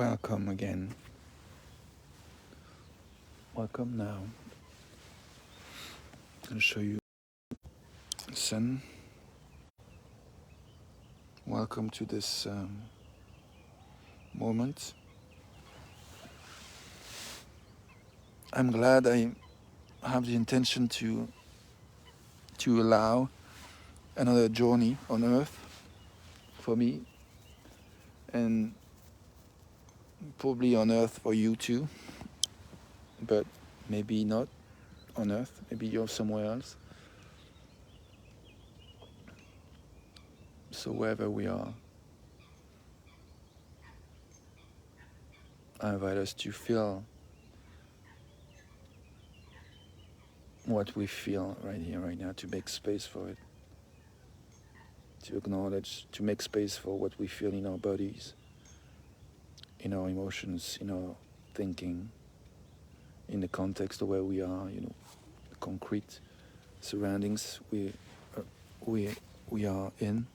Welcome again. Welcome now. I'm going to show you the sun. Welcome to this moment. I'm glad I have the intention to allow another journey on Earth for me, and probably on Earth for you too, but maybe not on Earth. Maybe you're somewhere else. So wherever we are, I invite us to feel what we feel right here, right now, to make space for it, to acknowledge, to make space for what we feel in our bodies, in our emotions, in our thinking, in the context of where we are, the concrete surroundings we are in.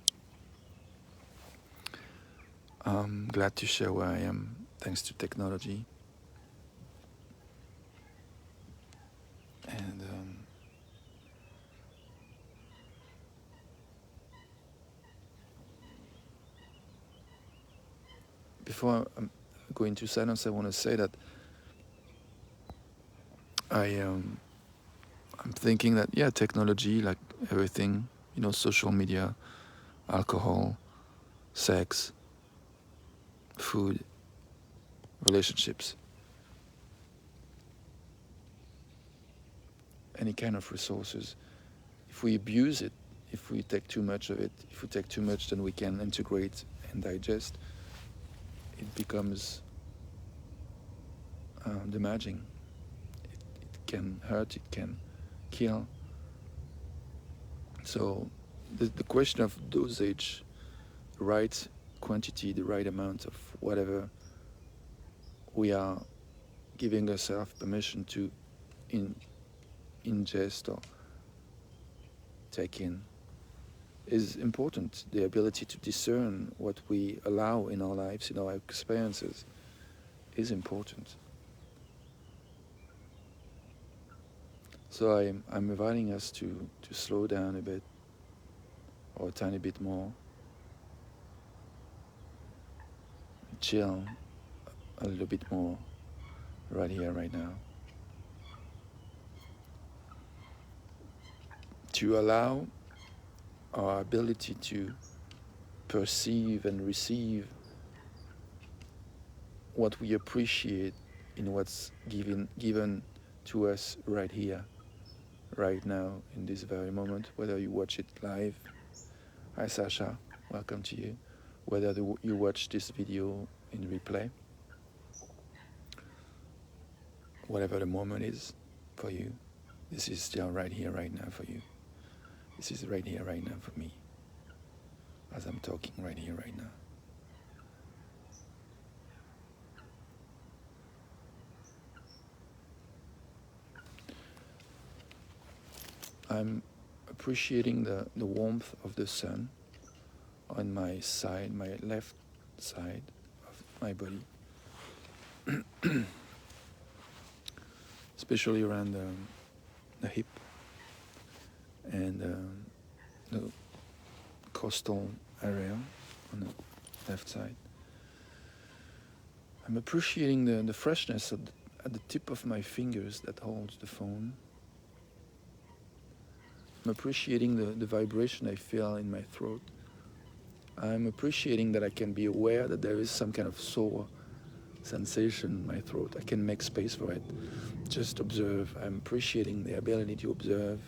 I'm glad to share where I am thanks to technology. And before I go into silence, I want to say that I'm thinking that technology, like everything, social media, alcohol, sex, food, relationships, any kind of resources, if we abuse it, if we take too much of it, if we take too much than we can integrate and digest, it becomes damaging. It can hurt, it can kill. So the question of dosage, the right quantity, the right amount of whatever we are giving ourselves permission to ingest or take in is important. The ability to discern what we allow in our lives, in our experiences, is important. So I'm inviting us to slow down a bit, or a tiny bit more, chill a little bit more right here, right now, to allow our ability to perceive and receive what we appreciate in what's given to us right here, right now, in this very moment, whether you watch it live. Hi Sasha, welcome to you. Whether you watch this video in replay, whatever the moment is for you, this is still right here, right now for you. This is right here, right now for me, as I'm talking right here, right now. I'm appreciating the warmth of the sun on my side, my left side of my body, especially around the hip and the coastal area on the left side. I'm appreciating the freshness at the tip of my fingers that holds the phone. I'm appreciating the vibration I feel in my throat. I'm appreciating that I can be aware that there is some kind of sore sensation in my throat. I can make space for it. Just observe. I'm appreciating the ability to observe,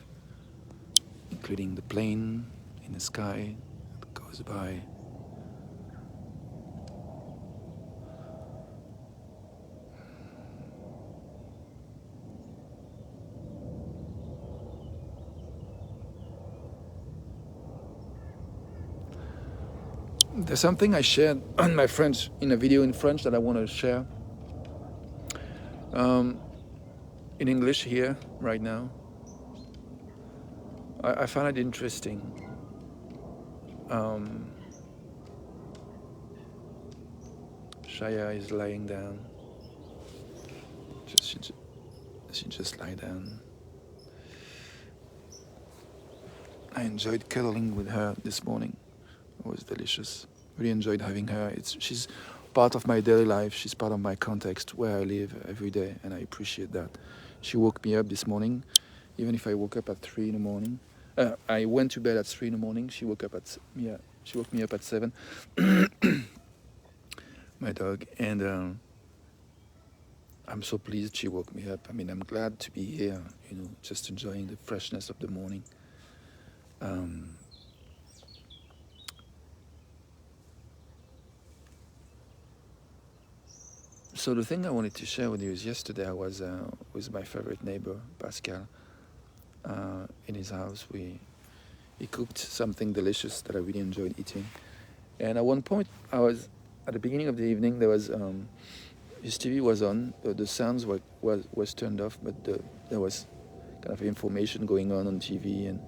including the plane in the sky that goes by. There's something I shared on my French, in a video in French, that I want to share in English here, right now. I find it interesting. Shaya is lying down. She just lie down. I enjoyed cuddling with her this morning. It was delicious. Really enjoyed having her. She's part of my daily life. She's part of my context where I live every day, and I appreciate that. She woke me up this morning, even if I woke up at 3 in the morning. I went to bed at 3 in the morning. She woke me up at 7. My dog, and I'm so pleased she woke me up. I mean, I'm glad to be here. Just enjoying the freshness of the morning. So the thing I wanted to share with you is yesterday I was with my favorite neighbor, Pascal, in his house. He cooked something delicious that I really enjoyed eating. And at one point, at the beginning of the evening, there was his TV was on, the sounds was turned off, but there was kind of information going on TV, and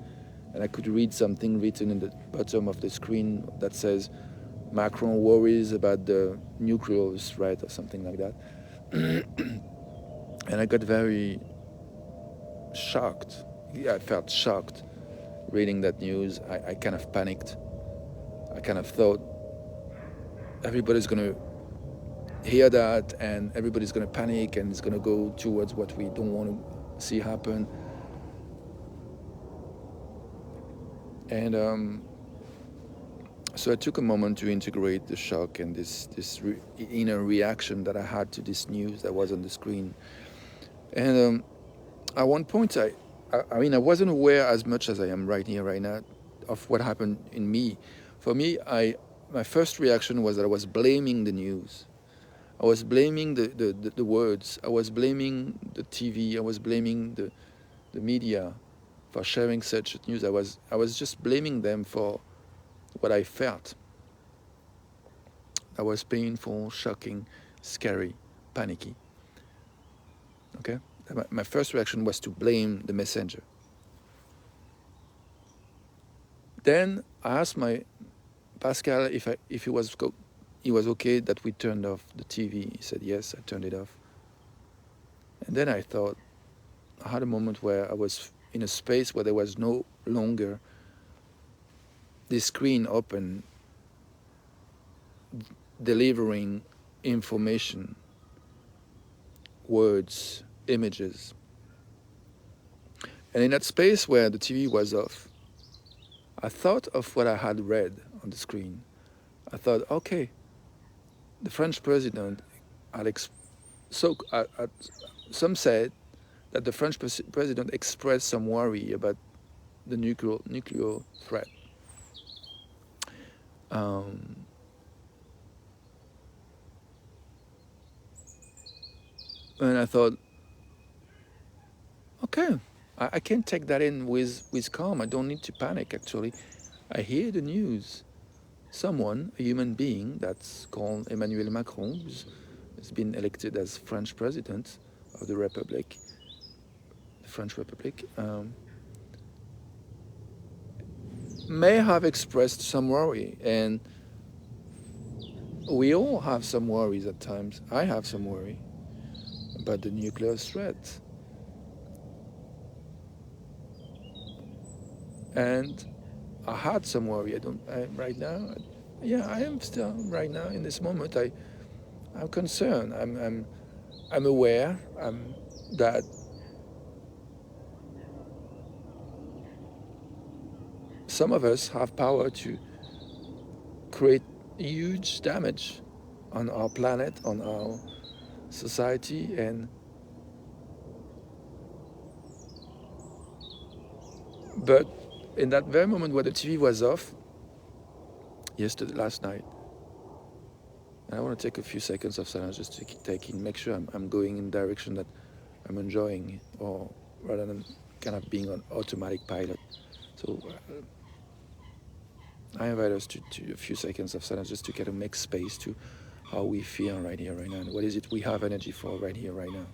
I could read something written in the bottom of the screen that says, Macron worries about the nuclear threat or something like that. And I got very shocked. Yeah, I felt shocked reading that news. I kind of panicked. I kind of thought everybody's going to hear that and everybody's going to panic and it's going to go towards what we don't want to see happen. And so I took a moment to integrate the shock and this inner reaction that I had to this news that was on the screen. And at one point, I wasn't aware as much as I am right here, right now, of what happened in me. For me, my first reaction was that I was blaming the news. I was blaming the words. I was blaming the TV. I was blaming the media for sharing such news. I was just blaming them for what I felt. That was painful, shocking, scary, panicky. Okay? My first reaction was to blame the messenger. Then I asked my Pascal if he was okay that we turned off the TV. He said yes. I turned it off. And then I had a moment where I was in a space where there was no longer this screen open, delivering information, words, images. And in that space where the TV was off, I thought of what I had read on the screen. I thought, okay, the French president, some said that the French president expressed some worry about the nuclear threat. And I thought, okay, I can take that in with calm. I don't need to panic, actually. I hear the news. Someone, a human being that's called Emmanuel Macron, who's been elected as French president of the Republic, the French Republic, may have expressed some worry. And we all have some worries at times. I have some worry about the nuclear threat. And I had some worry. Right now. I am still right now in this moment. I'm concerned. I'm aware that some of us have power to create huge damage on our planet, on our society, but in that very moment where the TV was off, last night, and I want to take a few seconds of silence just to make sure I'm going in the direction that I'm enjoying, or rather than kind of being on automatic pilot. So I invite us to a few seconds of silence just to kind of make space to how we feel right here, right now. And what is it we have energy for right here, right now?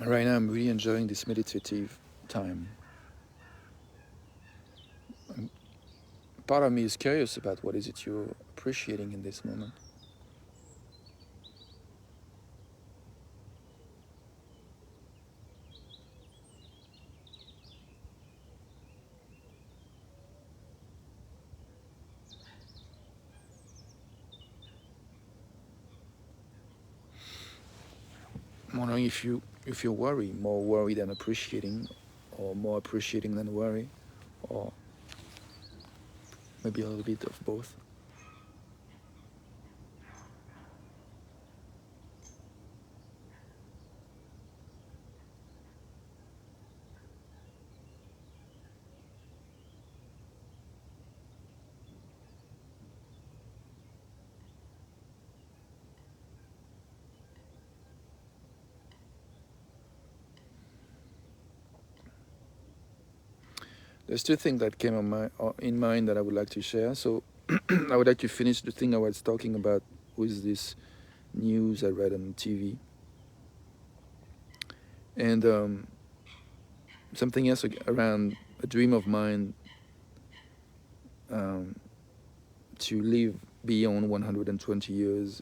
Right now I'm really enjoying this meditative time. Part of me is curious about what is it you're appreciating in this moment. I'm wondering if you worry, more worry than appreciating, or more appreciating than worry, or maybe a little bit of both. There's two things that came in mind that I would like to share. So I would like to finish the thing I was talking about with this news I read on TV. And something else around a dream of mine um, to live beyond 120 years.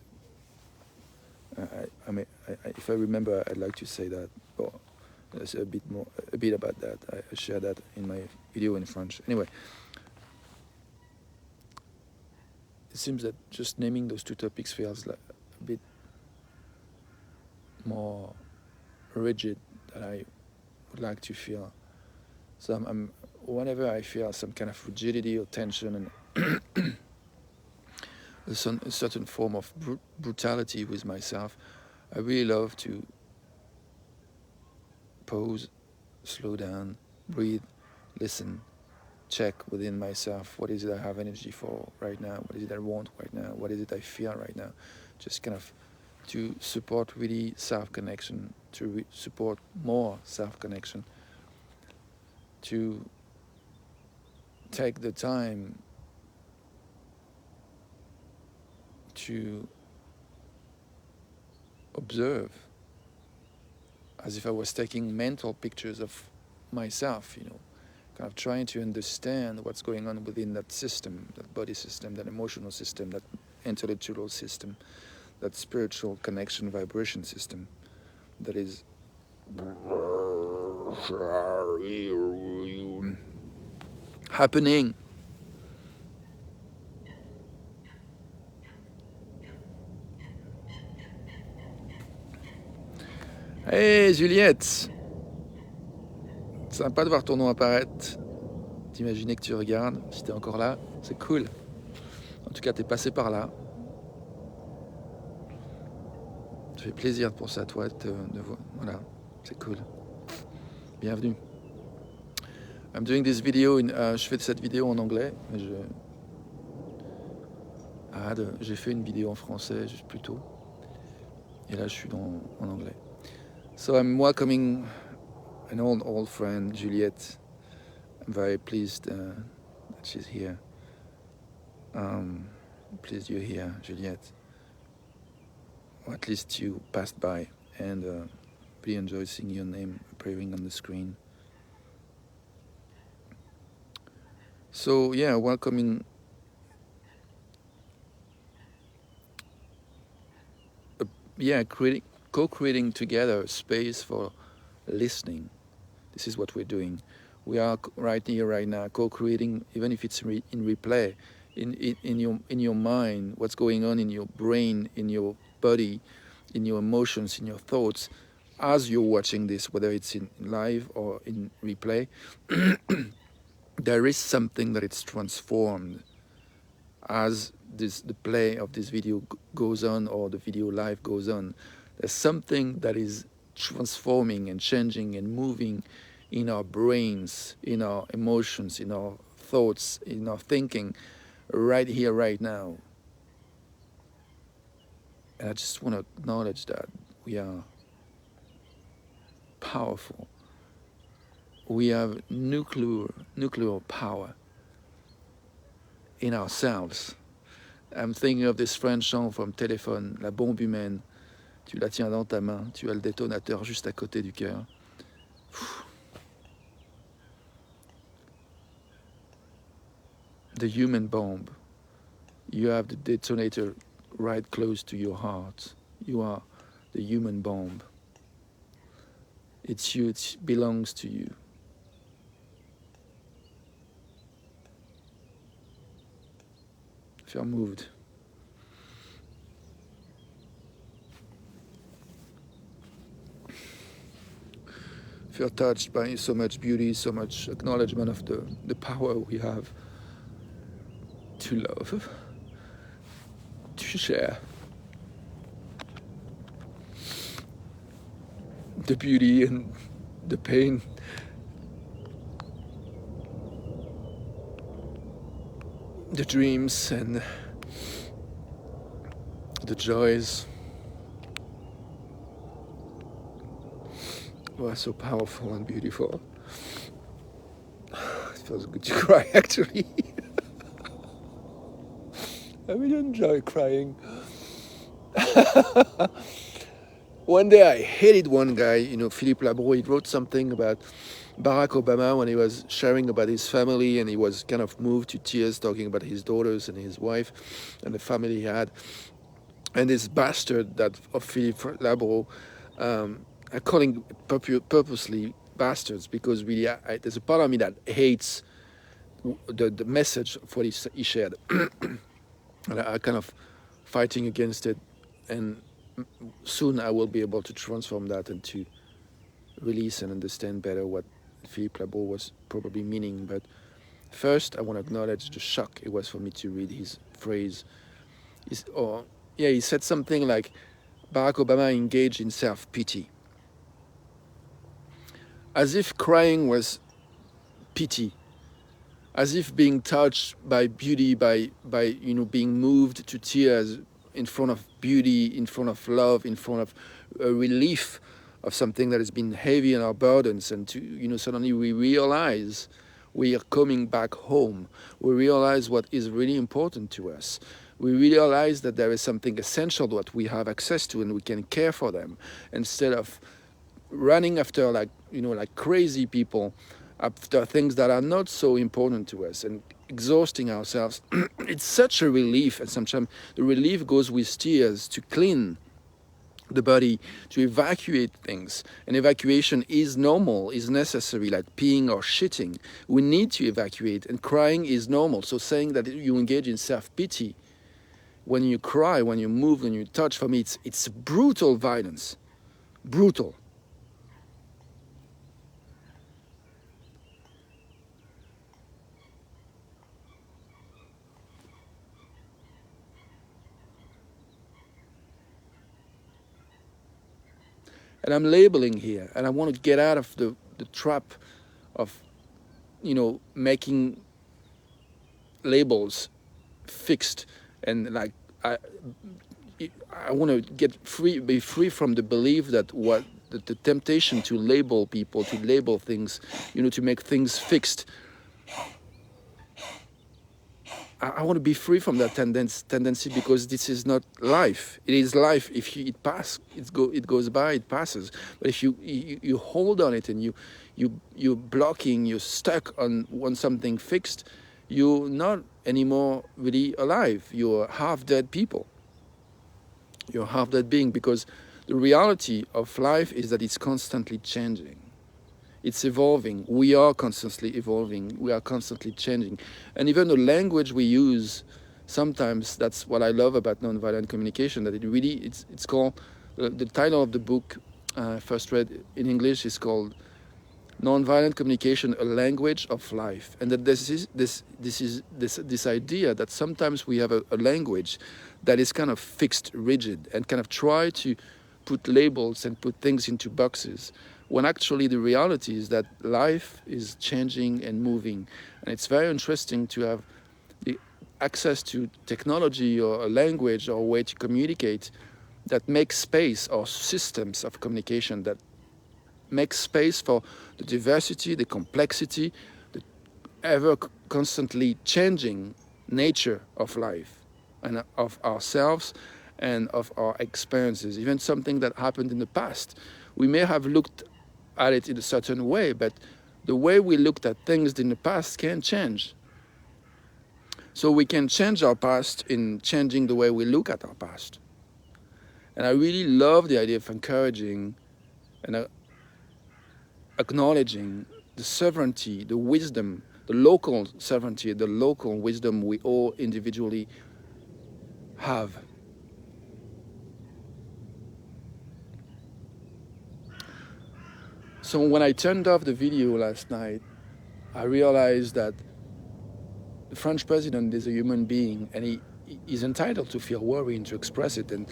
If I remember, I'd like to say that. But there's a bit about that. I share that in my video in French. Anyway, it seems that just naming those two topics feels like a bit more rigid than I would like to feel. So whenever I feel some kind of rigidity or tension and a certain form of brutality with myself, I really love to pause, slow down, breathe, listen, check within myself, what is it I have energy for right now, what is it I want right now, what is it I feel right now, just kind of to support really self-connection, to support more self-connection, to take the time to observe as if I was taking mental pictures of myself, kind of trying to understand what's going on within that system, that body system, that emotional system, that intellectual system, that spiritual connection vibration system that is happening. Hey Juliette, sympa de voir ton nom apparaître. T'imaginer que tu regardes, si t'es encore là, c'est cool. En tout cas, t'es passé par là. Ça fait plaisir pour ça, toi, de voir. Voilà, c'est cool. Bienvenue. I'm doing this video je fais cette vidéo en anglais, mais j'ai fait une vidéo en français juste plus tôt. Et là, je suis en anglais. So I'm welcoming an old friend, Juliette. I'm very pleased that she's here. Pleased you're here, Juliette. Or at least you passed by, and really enjoy seeing your name appearing on the screen. So yeah, welcoming co-creating together a space for listening. This is what we're doing. We are right here, right now, co-creating, even if it's in replay, in your mind, what's going on in your brain, in your body, in your emotions, in your thoughts, as you're watching this, whether it's in live or in replay. There is something that it's transformed as the play of this video goes on, or the video live goes on. There's something that is transforming and changing and moving in our brains, in our emotions, in our thoughts, in our thinking, right here, right now. And I just want to acknowledge that we are powerful. We have nuclear power in ourselves. I'm thinking of this French song from Téléphone, La Bombe Humaine, Tu la tiens dans ta main, tu as le détonateur juste à côté du cœur. The human bomb. You have the detonator right close to your heart. You are the human bomb. It's you, it belongs to you. If you're moved. If you're touched by so much beauty, so much acknowledgement of the power we have to love, to share. The beauty and the pain. The dreams and the joys were so powerful and beautiful. It feels good to cry, actually. I really enjoy crying. One day I hated one guy, Philippe Labro. He wrote something about Barack Obama when he was sharing about his family, and he was kind of moved to tears talking about his daughters and his wife and the family he had. And this bastard of Philippe Labro, I call him purposely bastards because really there's a part of me that hates the message of what he shared. And I kind of fighting against it, and soon I will be able to transform that and to release and understand better what Philippe Labro was probably meaning. But first, I want to acknowledge the shock it was for me to read his phrase. He said something like, Barack Obama engaged in self-pity. As if crying was pity. As if being touched by beauty, by being moved to tears in front of beauty, in front of love, in front of a relief of something that has been heavy on our burdens, and suddenly we realize we are coming back home. We realize what is really important to us. We realize that there is something essential that we have access to, and we can care for them instead of running after like crazy people after things that are not so important to us and exhausting ourselves. It's such a relief, and sometimes the relief goes with tears to clean the body, to evacuate things. And evacuation is normal, is necessary, like peeing or shitting. We need to evacuate, and crying is normal. So saying that you engage in self-pity when you cry, when you move, when you touch, for me it's brutal violence. Brutal. And I'm labeling here, and I want to get out of the trap of, making labels fixed, and like I want to be free from the belief that the temptation to label people, to label things, to make things fixed. I want to be free from that tendency, because this is not life. It is life. If it goes by, it passes. But if you hold on it and you're blocking, you're stuck on something fixed, you're not anymore really alive. You're half dead people. You're half dead being, because the reality of life is that it's constantly changing. It's evolving. We are constantly evolving. We are constantly changing. And even the language we use, sometimes that's what I love about nonviolent communication, that it's called, the title of the book I first read in English is called Nonviolent Communication, A Language of Life. And that this idea that sometimes we have a language that is kind of fixed, rigid, and kind of try to put labels and put things into boxes, when actually the reality is that life is changing and moving. And it's very interesting to have the access to technology or a language or a way to communicate that makes space, or systems of communication that makes space for the diversity, the complexity, the ever constantly changing nature of life and of ourselves and of our experiences, even something that happened in the past. We may have looked at it in a certain way, but the way we looked at things in the past can change. So we can change our past in changing the way we look at our past. And I really love the idea of encouraging and acknowledging the sovereignty, the wisdom, the local sovereignty, the local wisdom we all individually have. So when I turned off the video last night, I realized that the French president is a human being, and he is entitled to feel worried and to express it. And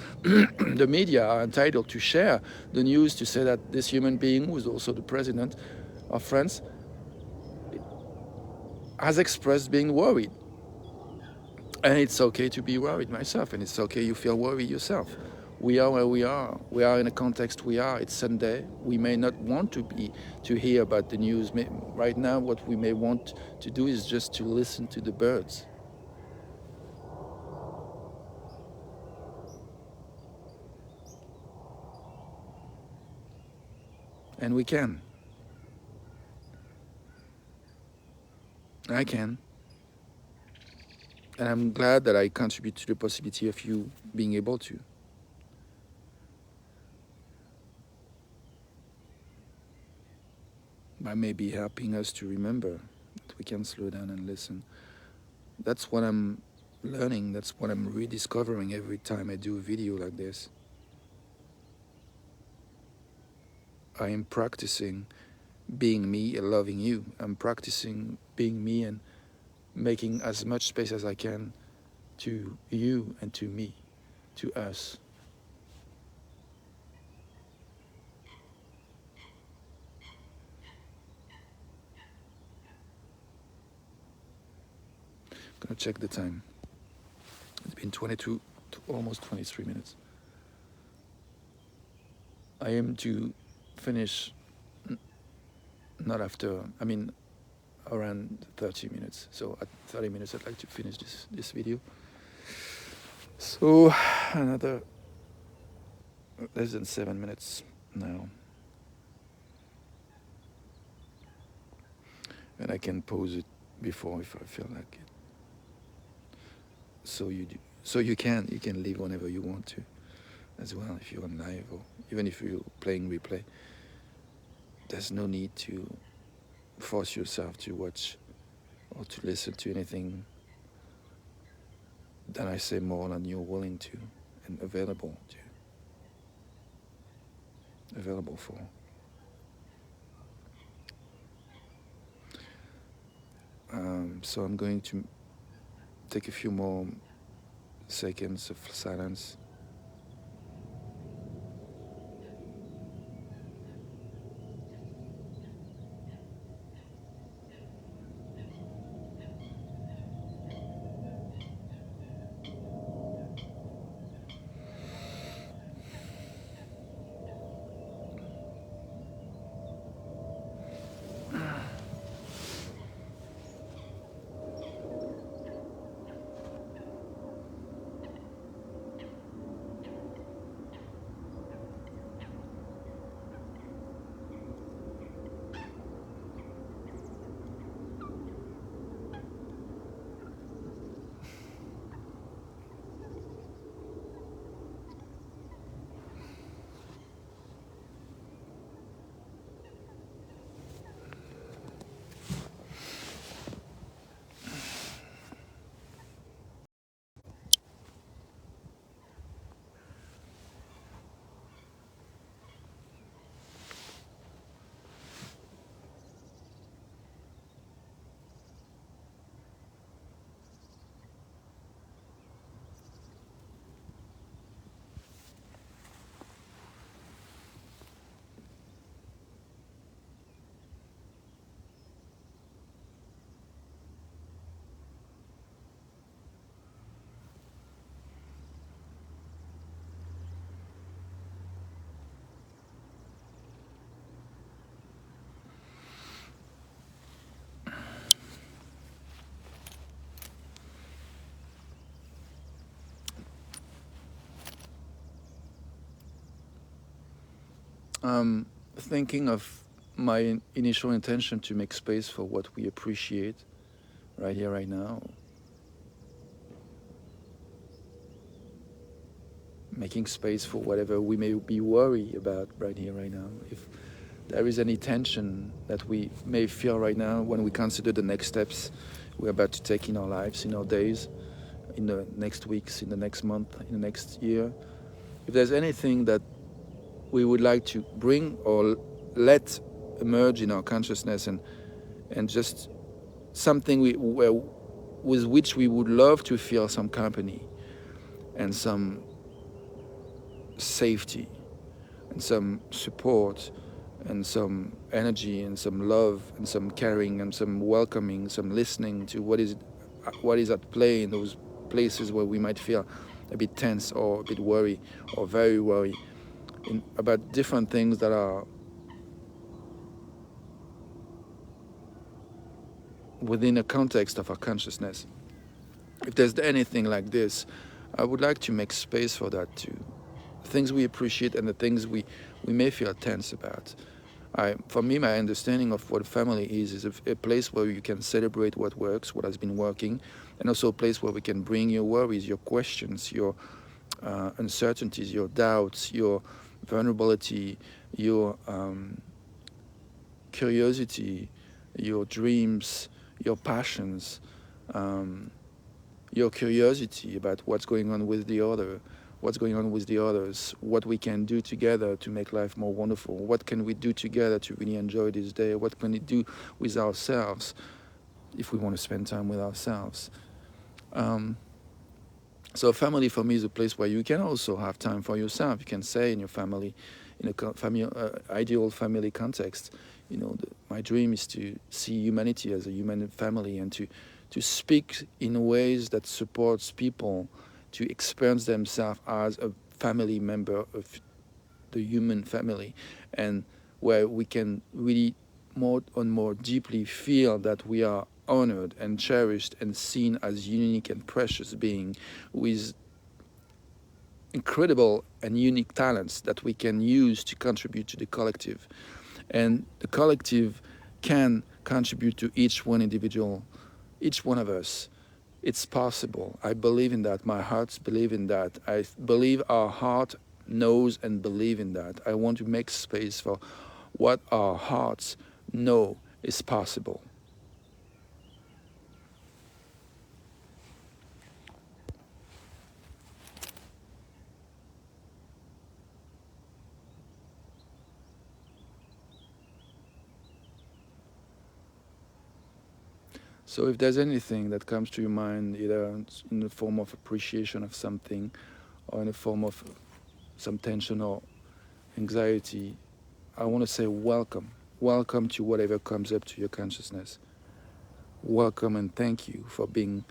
the media are entitled to share the news to say that this human being, who is also the president of France, has expressed being worried. And it's okay to be worried myself, and it's okay you feel worried yourself. We are where we are. We are in a context we are. It's Sunday. We may not want to hear about the news. Right now, what we may want to do is just to listen to the birds. And we can. I can. And I'm glad that I contribute to the possibility of you being able to. By maybe helping us to remember that we can slow down and listen. That's what I'm learning. That's what I'm rediscovering every time I do a video like this. I am practicing being me and loving you. I'm practicing being me and making as much space as I can to you and to me, to us. I'm gonna check the time. It's been 22 to almost 23 minutes. I aim to finish not after, around 30 minutes. So at 30 minutes, I'd like to finish this video. So another less than 7 minutes now. And I can pause it before if I feel like it. So you can leave whenever you want to as well, if you're on live or even if you're playing replay. There's no need to force yourself to watch or to listen to anything that I say more than you're willing to and available for. So I'm going to take a few more seconds of silence. Thinking of my initial intention to make space for what we appreciate right here, right now. Making space for whatever we may be worried about right here, right now. If there is any tension that we may feel right now when we consider the next steps we're about to take in our lives, in our days, in the next weeks, in the next month, in the next year. If there's anything that we would like to bring or let emerge in our consciousness, and just something with which we would love to feel some company and some safety and some support and some energy and some love and some caring and some welcoming, some listening to what is at play in those places where we might feel a bit tense or a bit worried or very worried about different things that are within a context of our consciousness. If there's anything like this, I would like to make space for that too. The things we appreciate and the things we may feel tense about. For me, my understanding of what family is a place where you can celebrate what works, what has been working, and also a place where we can bring your worries, your questions, your uncertainties, your doubts, your vulnerability, your curiosity, your dreams, your passions, your curiosity about what's going on with the other, what's going on with the others, what we can do together to make life more wonderful, what can we do together to really enjoy this day, what can we do with ourselves if we want to spend time with ourselves. So family for me is a place where you can also have time for yourself. You can say in your family, in a ideal family context, my dream is to see humanity as a human family and to speak in ways that supports people to experience themselves as a family member of the human family, and where we can really more and more deeply feel that we are honored and cherished and seen as unique and precious being with incredible and unique talents that we can use to contribute to the collective. And the collective can contribute to each one individual, each one of us. It's possible. I believe in that. My hearts believe in that. I believe our heart knows and believe in that. I want to make space for what our hearts know is possible. So if there's anything that comes to your mind, either in the form of appreciation of something or in the form of some tension or anxiety, I want to say welcome. Welcome to whatever comes up to your consciousness. Welcome and thank you for being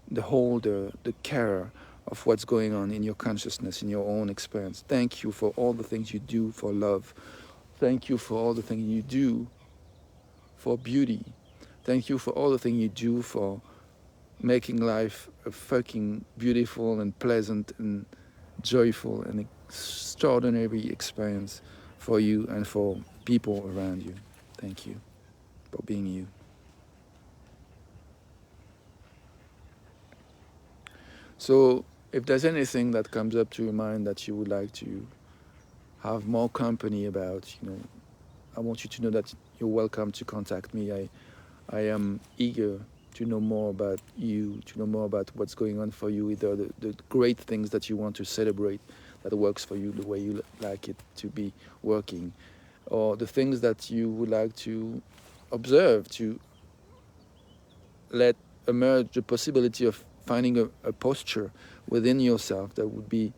the holder, the carer of what's going on in your consciousness, in your own experience. Thank you for all the things you do for love. Thank you for all the things you do for beauty. Thank you for all the things you do for making life a fucking beautiful and pleasant and joyful and extraordinary experience for you and for people around you. Thank you for being you. So if there's anything that comes up to your mind that you would like to have more company about, I want you to know that you're welcome to contact me. I am eager to know more about you, to know more about what's going on for you, either the great things that you want to celebrate that works for you the way you like it to be working, or the things that you would like to observe, to let emerge the possibility of finding a posture within yourself that would be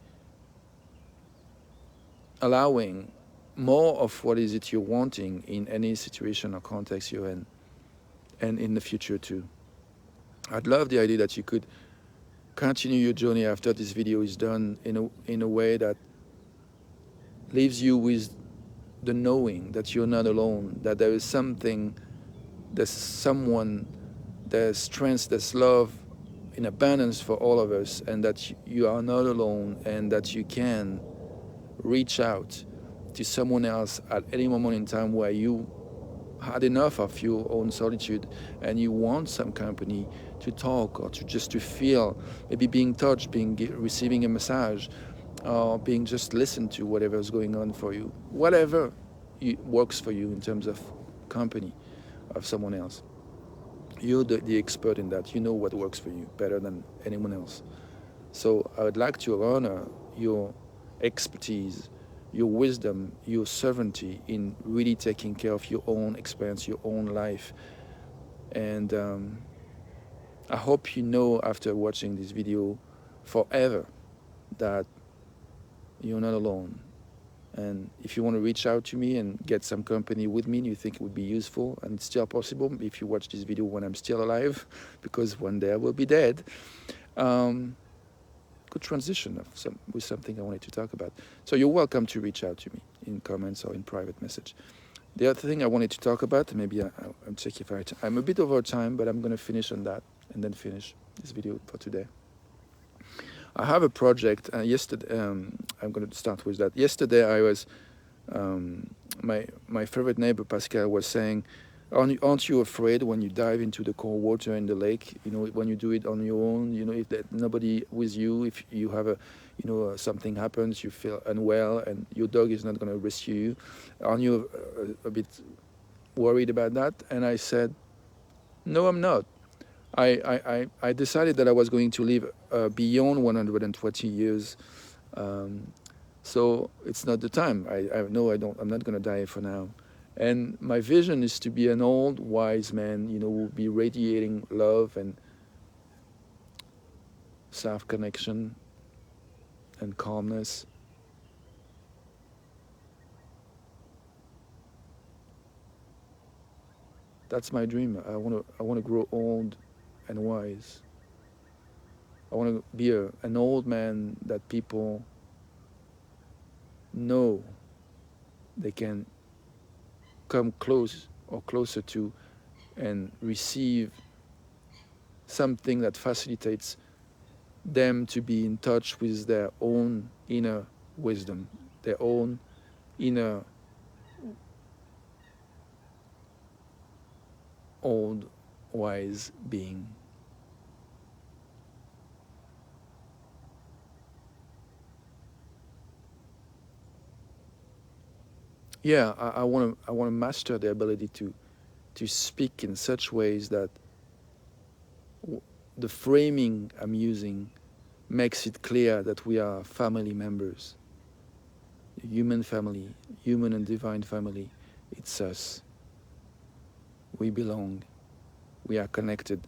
allowing more of what is it you're wanting in any situation or context you're in, and in the future too. I'd love the idea that you could continue your journey after this video is done in a way that leaves you with the knowing that you're not alone, that there is something, there's someone, there's strength, there's love in abundance for all of us, and that you are not alone, and that you can reach out to someone else at any moment in time where you had enough of your own solitude and you want some company to talk or to just to feel, maybe being touched, receiving a massage, or being just listened to, whatever is going on for you, whatever works for you in terms of company of someone else. You're the expert in that. You know what works for you better than anyone else. So I would like to honor your expertise, your wisdom, your sovereignty in really taking care of your own experience, your own life. And I hope you know after watching this video forever that you're not alone. And if you want to reach out to me and get some company with me, and you think it would be useful, and it's still possible if you watch this video when I'm still alive, because one day I will be dead. Good transition with something I wanted to talk about. So you're welcome to reach out to me in comments or in private message. The other thing I wanted to talk about, maybe I'm checking if I'm a bit over time, but I'm going to finish on that and then finish this video for today. I have a project. Yesterday, I'm going to start with that. Yesterday, I was my favorite neighbor Pascal was saying, "Aren't you afraid when you dive into the cold water in the lake? You know, when you do it on your own. You know, if there's nobody with you, if you have something happens, you feel unwell, and your dog is not going to rescue you. Aren't you a bit worried about that?" And I said, "No, I'm not. I decided that I was going to live beyond 120 years, so it's not the time. I'm not going to die for now, and my vision is to be an old wise man, who will be radiating love and self-connection and calmness." That's my dream. I want to grow old and wise. I want to be an old man that people know they can come close or closer to and receive something that facilitates them to be in touch with their own inner wisdom, their own inner old wise being. Yeah, I want to master the ability to speak in such ways that the framing I'm using makes it clear that we are family members, human family, human and divine family. It's us. We belong. We are connected.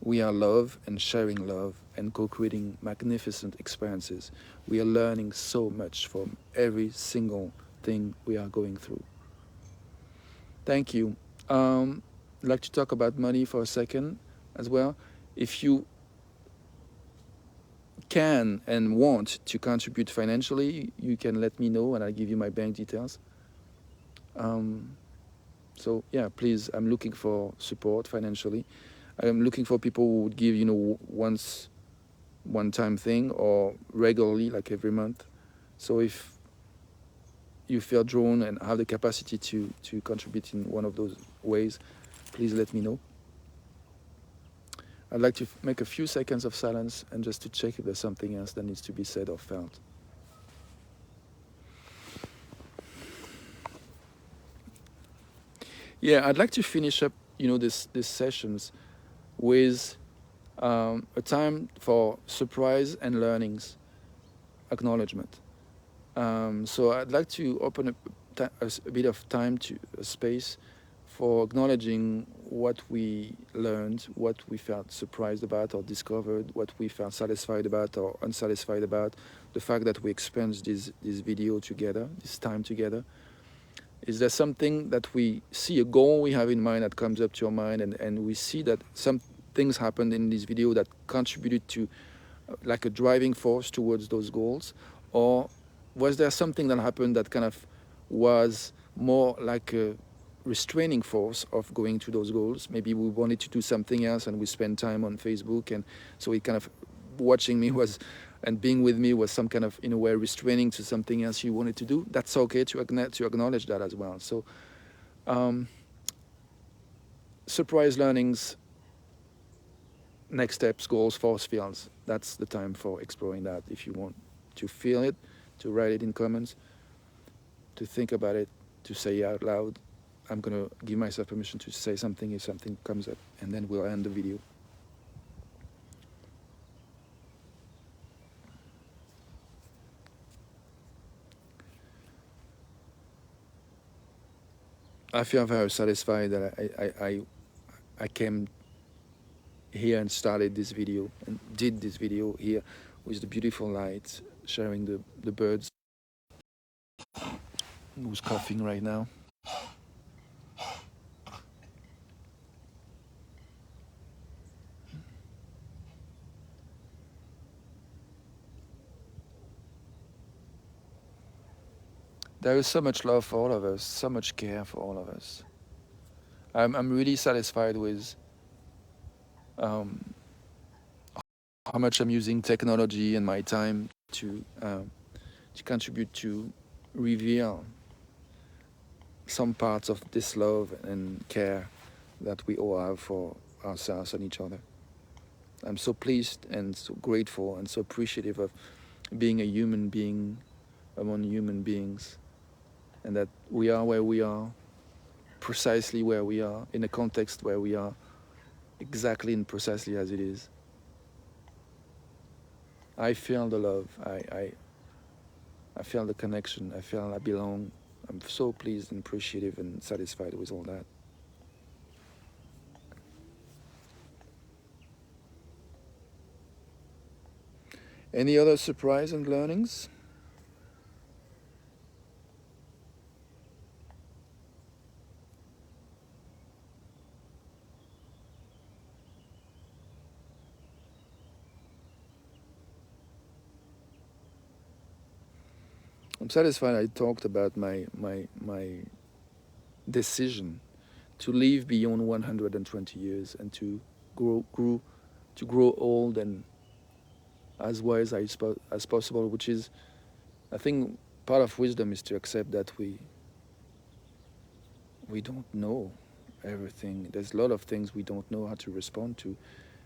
We are love and sharing love and co-creating magnificent experiences. We are learning so much from every single thing we are going through. Thank you. I'd like to talk about money for a second as well. If you can and want to contribute financially, you can let me know and I'll give you my bank details. So yeah, please, I'm looking for support financially. I'm looking for people who would give, one-time thing or regularly, like every month. So if you feel drawn and have the capacity to contribute in one of those ways, please let me know. I'd like to make a few seconds of silence and just to check if there's something else that needs to be said or felt. Yeah, I'd like to finish up, these sessions with a time for surprise and learnings, acknowledgement. So I'd like to open a bit of time a space for acknowledging what we learned, what we felt surprised about or discovered, what we felt satisfied about or unsatisfied about, the fact that we experienced this video together, this time together. Is there something that we see, a goal we have in mind that comes up to your mind, and we see that some things happened in this video that contributed to like a driving force towards those goals? Or was there something that happened that kind of was more like a restraining force of going to those goals? Maybe we wanted to do something else and we spent time on Facebook, and so it kind of, watching me was and being with me was some kind of, in a way, restraining to something else you wanted to do. That's okay to acknowledge that as well. So surprise learnings, next steps, goals, force fields. That's the time for exploring that. If you want to feel it, to write it in comments, to think about it, to say it out loud. I'm gonna give myself permission to say something if something comes up, and then we'll end the video. I feel very satisfied that I came here and started this video and did this video here with the beautiful light, sharing the birds who's coughing right now. There is so much love for all of us, so much care for all of us. I'm really satisfied with how much I'm using technology and my time to contribute to reveal some parts of this love and care that we all have for ourselves and each other. I'm so pleased and so grateful and so appreciative of being a human being among human beings, and that we are where we are, precisely where we are, in a context where we are, exactly and precisely as it is. I feel the love, I feel the connection, I feel I belong. I'm so pleased and appreciative and satisfied with all that. Any other surprise and learnings? I'm satisfied I talked about my decision to live beyond 120 years and to grow old and as wise as possible, which is, I think, part of wisdom is to accept that we don't know everything. There's a lot of things we don't know how to respond to,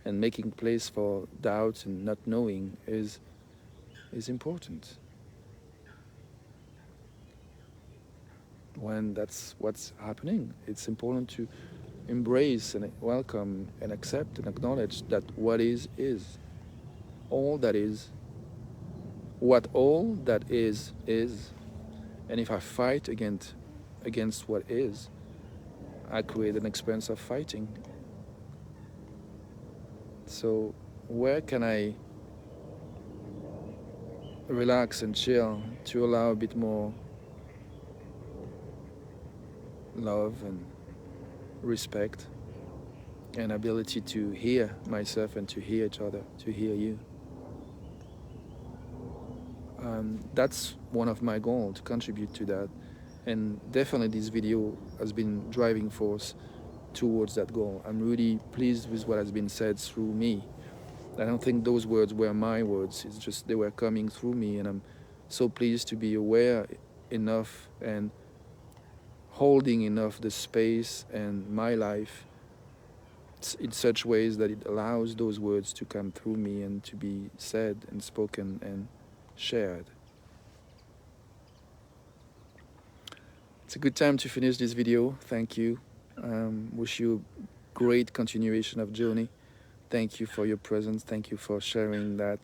and making place for doubts and not knowing is important. When that's what's happening, it's important to embrace and welcome and accept and acknowledge that what is all that is, what all that is. And if I fight against what is, I create an experience of fighting. So where can I relax and chill to allow a bit more love and respect and ability to hear myself and to hear each other, to hear you? That's one of my goals, to contribute to that. And definitely this video has been driving force towards that goal. I'm really pleased with what has been said through me. I don't think those words were my words, it's just they were coming through me, and I'm so pleased to be aware enough and holding enough the space and my life in such ways that it allows those words to come through me and to be said and spoken and shared. It's a good time to finish this video. Thank you. Wish you a great continuation of journey. Thank you for your presence. Thank you for sharing that.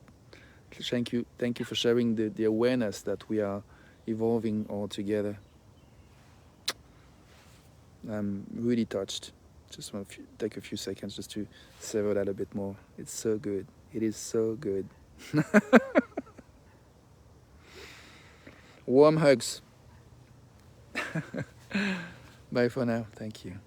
Thank you for sharing the awareness that we are evolving all together. I'm really touched. Just want to take a few seconds just to savor that a bit more. It's so good. It is so good. Warm hugs. Bye for now. Thank you.